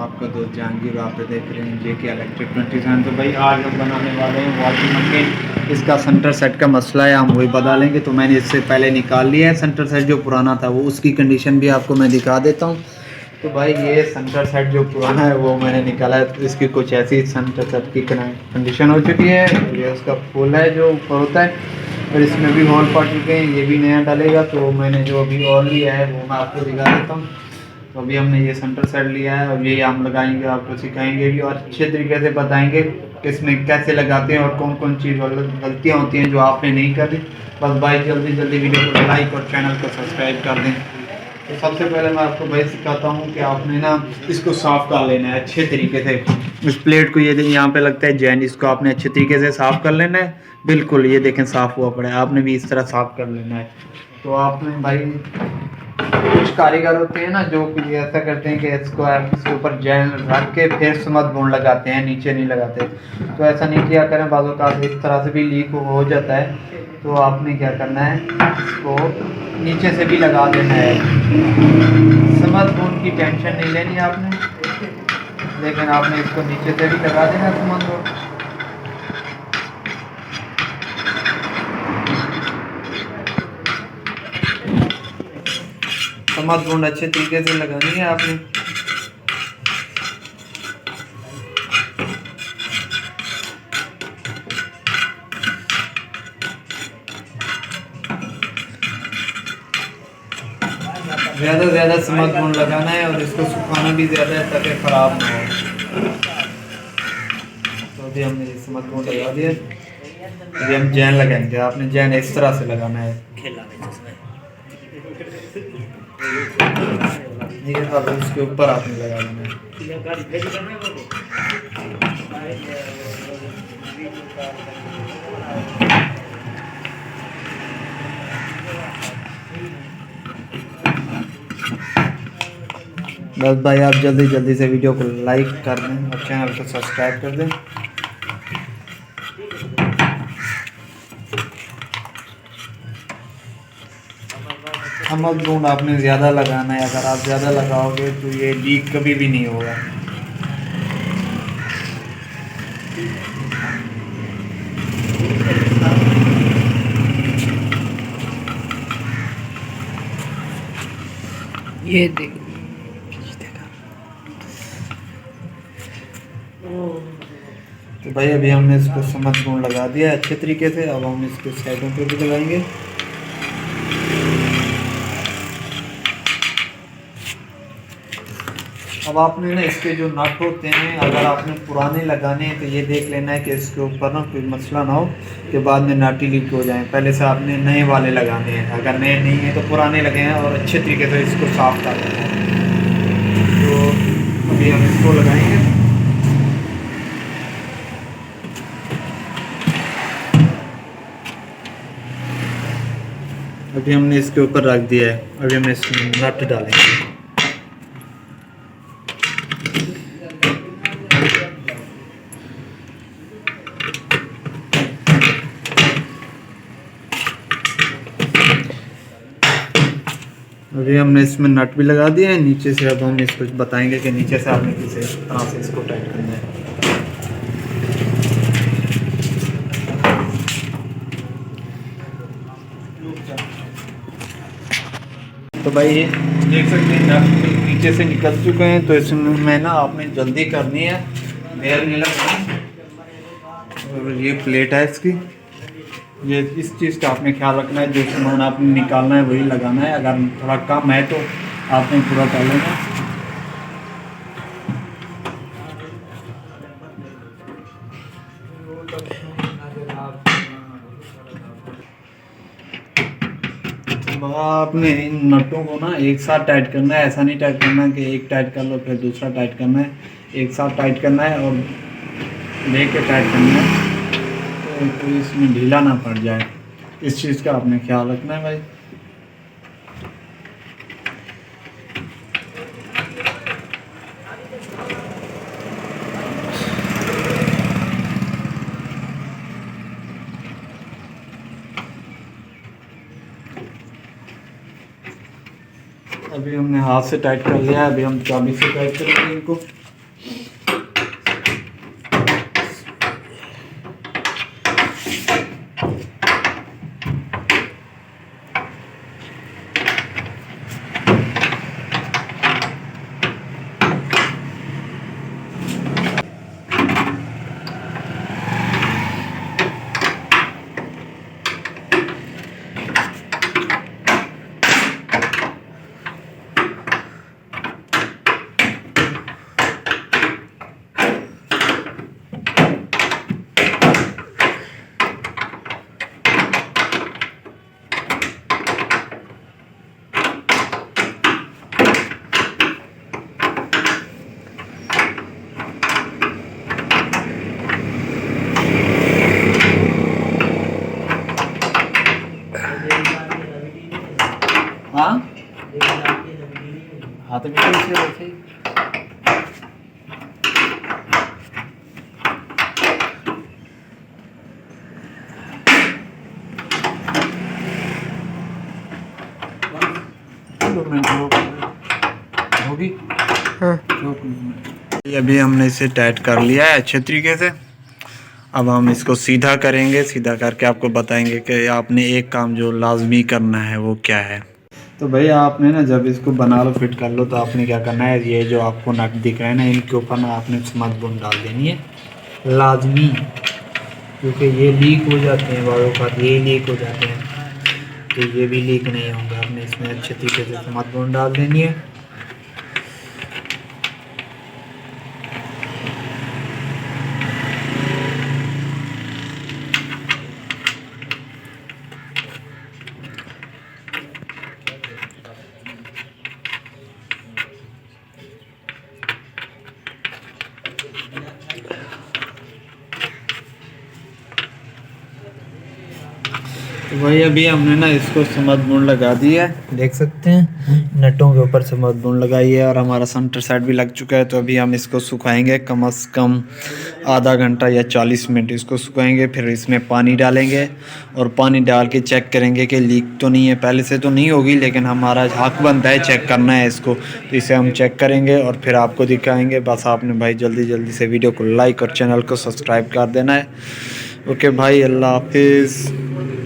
आपका दोस्त जहांगीर, आप देख रहे हैं जेके इलेक्ट्रिक 27। तो भाई आज हम बनाने वाले हैं वॉशिंग मशीन। इसका सेंटर सेट का मसला है, हम वही बता लेंगे। तो मैंने इससे पहले निकाल लिया है सेंटर सेट जो पुराना था, वो उसकी कंडीशन भी आपको मैं दिखा देता हूँ। तो भाई ये सेंटर सेट जो पुराना है वो मैंने निकाला है। तो इसकी कुछ ऐसी सेंटर सेट की कंडीशन हो चुकी है। ये उसका फुल है जो ऊपर होता है, और इसमें भी होल पड़ चुके हैं, ये भी नया डालेगा। तो मैंने जो अभी और लिया है वो मैं आपको दिखा देता हूँ। तो अभी हमने ये सेंटर सेट लिया है और ये हम लगाएंगे, आपको सिखाएंगे भी और अच्छे तरीके से बताएंगे कि इसमें कैसे लगाते हैं और कौन कौन चीज़ गलतियाँ होती हैं जो आपने नहीं करी। बस भाई जल्दी जल्दी वीडियो को लाइक और चैनल को सब्सक्राइब कर दें। तो सबसे पहले मैं आपको भाई सिखाता हूँ कि आपने ना इसको साफ़ कर लेना है अच्छे तरीके से। इस प्लेट को ये यहाँ पे लगता है जैन, इसको आपने अच्छे तरीके से साफ़ कर लेना है। बिल्कुल ये देखें साफ़ हुआ पड़ा है, आपने भी इस तरह साफ़ कर लेना है। तो आपने भाई कुछ कारीगर होते हैं ना जो कि ऐसा करते हैं कि इसके ऊपर जैन रख के फिर समत बूंद लगाते हैं, नीचे नहीं लगाते। तो ऐसा नहीं किया करें, बाज़ औक़ात इस तरह से भी लीक हो जाता है। तो आपने क्या करना है, इसको नीचे से भी लगा देना है। समत बूंद की टेंशन नहीं लेनी आपने, लेकिन आपने इसको नीचे से भी लगा देना है समत बूंद। समत बूंद अच्छे तरीके से लगानी है आपने। ज़्यादा से ज़्यादा समत बूंद लगाना है और इसको सुखाना भी ज़्यादा है ताकि ख़राब ना हो। तो अभी हमने ये समत बूंद लगा दिया। अभी हम जैन लगाएंगे, आपने जैन इस तरह से लगाना है। ये अब इसके ऊपर आपने लगा देना है। बस भाई आप जल्दी जल्दी से वीडियो को लाइक कर दें और चैनल को सब्सक्राइब कर दें। समत बूंद आपने ज़्यादा लगाना है, अगर आप ज़्यादा लगाओगे तो ये लीक कभी भी नहीं होगा। ये देखो तो भाई अभी हमने इसको समत बूंद लगा दिया है अच्छे तरीके से। अब हम इसके साइडों पे भी लगाएंगे। अब आपने ना इसके जो नट होते हैं, अगर आपने पुराने लगाने हैं तो ये देख लेना है कि इसके ऊपर ना कोई मसला ना हो कि बाद में नट ही लीक हो जाए। पहले से आपने नए वाले लगाने हैं, अगर नए नहीं हैं तो पुराने लगे हैं और अच्छे तरीके से इसको साफ़ कर लेना है। तो अभी हम इसको लगाएंगे। अभी हमने इसके ऊपर रख दिया है, अभी हम इसमें नट डालेंगे। अभी हमने इसमें नट भी लगा दिया है नीचे से। अब हम इसको बताएंगे कि नीचे से आपने किस तरह से इसको टाइट करना है। तो भाई देख सकते हैं नट नीचे से निकल चुके हैं। तो इसमें ना आपने जल्दी करनी है, देर नहीं लगना। और ये प्लेट है इसकी, ये इस चीज़ का आपने ख्याल रखना है, जो सामान आपने निकालना है वही लगाना है। अगर थोड़ा कम है तो आपने पूरा कर लेना। आपने इन नटों को ना एक साथ टाइट करना है, ऐसा नहीं टाइट करना है कि एक टाइट कर लो फिर दूसरा टाइट करना है। एक साथ टाइट करना है और लेके टाइट करना है, तो इसमें ढीला ना पड़ जाए। इस चीज़ का आपने ख्याल रखना है भाई। अभी हमने हाथ से टाइट कर लिया है, अभी हम चाबी से टाइट करेंगे इनको। हाथ में कैसे वैसे होगी। हाँ। अभी हमने इसे टाइट कर लिया है अच्छे तरीके से। अब हम इसको सीधा करेंगे, सीधा करके आपको बताएंगे कि आपने एक काम जो लाजमी करना है वो क्या है। तो भाई आपने ना जब इसको बना लो, फिट कर लो, तो आपने क्या करना है, ये जो आपको नट दिख रहा है ना, इनके ऊपर ना आपने स्मत बुन डाल देनी है लाजमी, क्योंकि ये लीक हो जाते हैं वालों का, ये लीक हो जाते हैं, तो ये भी लीक नहीं होगा। आपने इसमें अच्छे तरीके से स्मत बुन डाल देनी है। तो भाई अभी हमने ना इसको समद बुन लगा दी है, देख सकते हैं नटों के ऊपर समद बुन लगाई है, और हमारा सेंटर सेट भी लग चुका है। तो अभी हम इसको सुखाएंगे कम से कम आधा घंटा या 40 मिनट इसको सुखाएंगे। फिर इसमें पानी डालेंगे और पानी डाल के चेक करेंगे कि लीक तो नहीं है। पहले से तो नहीं होगी, लेकिन हमारा हक बनता है चेक करना है इसको, तो इसे हम चेक करेंगे और फिर आपको दिखाएंगे। बस आपने भाई जल्दी जल्दी से वीडियो को लाइक और चैनल को सब्सक्राइब कर देना है। ओके भाई, अल्लाह हाफिज़।